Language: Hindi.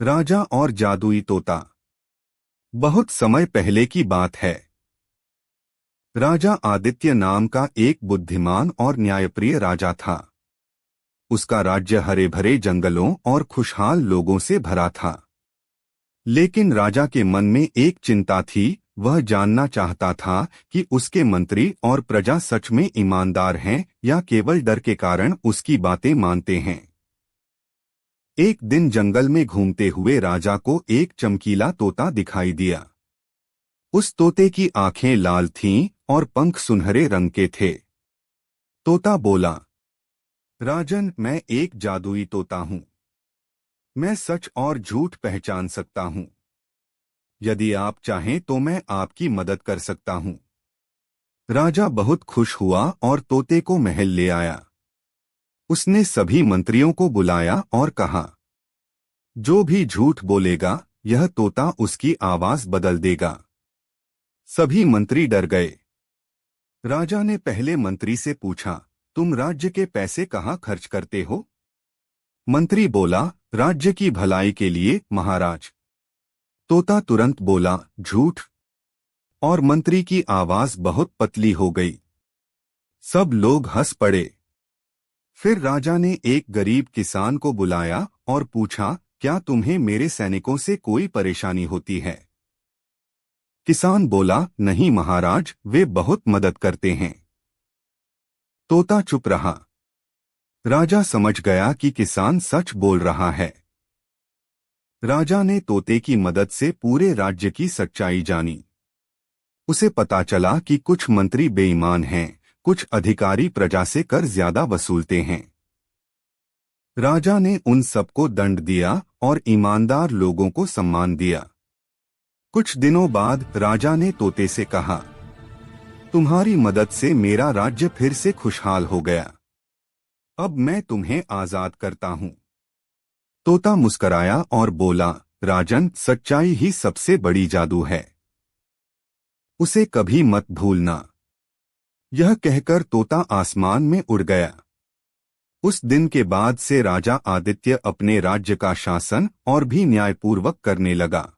राजा और जादुई तोता। बहुत समय पहले की बात है। राजा आदित्य नाम का एक बुद्धिमान और न्यायप्रिय राजा था। उसका राज्य हरे भरे जंगलों और खुशहाल लोगों से भरा था। लेकिन राजा के मन में एक चिंता थी। वह जानना चाहता था कि उसके मंत्री और प्रजा सच में ईमानदार हैं या केवल डर के कारण उसकी बातें मानते हैं। एक दिन जंगल में घूमते हुए राजा को एक चमकीला तोता दिखाई दिया। उस तोते की आंखें लाल थीं और पंख सुनहरे रंग के थे। तोता बोला, राजन, मैं एक जादुई तोता हूं। मैं सच और झूठ पहचान सकता हूं। यदि आप चाहें तो मैं आपकी मदद कर सकता हूं। राजा बहुत खुश हुआ और तोते को महल ले आया। उसने सभी मंत्रियों को बुलाया और कहा, जो भी झूठ बोलेगा यह तोता उसकी आवाज बदल देगा। सभी मंत्री डर गए। राजा ने पहले मंत्री से पूछा, तुम राज्य के पैसे कहाँ खर्च करते हो? मंत्री बोला, राज्य की भलाई के लिए महाराज। तोता तुरंत बोला, झूठ। और मंत्री की आवाज बहुत पतली हो गई। सब लोग हंस पड़े। फिर राजा ने एक गरीब किसान को बुलाया और पूछा, क्या तुम्हें मेरे सैनिकों से कोई परेशानी होती है? किसान बोला, नहीं महाराज, वे बहुत मदद करते हैं। तोता चुप रहा। राजा समझ गया कि किसान सच बोल रहा है। राजा ने तोते की मदद से पूरे राज्य की सच्चाई जानी। उसे पता चला कि कुछ मंत्री बेईमान हैं, कुछ अधिकारी प्रजा से कर ज्यादा वसूलते हैं। राजा ने उन सबको दंड दिया और ईमानदार लोगों को सम्मान दिया। कुछ दिनों बाद राजा ने तोते से कहा, तुम्हारी मदद से मेरा राज्य फिर से खुशहाल हो गया। अब मैं तुम्हें आजाद करता हूं। तोता मुस्कराया और बोला, राजन, सच्चाई ही सबसे बड़ी जादू है। उसे कभी मत भूलना। यह कहकर तोता आसमान में उड़ गया। उस दिन के बाद से राजा आदित्य अपने राज्य का शासन और भी न्यायपूर्वक करने लगा।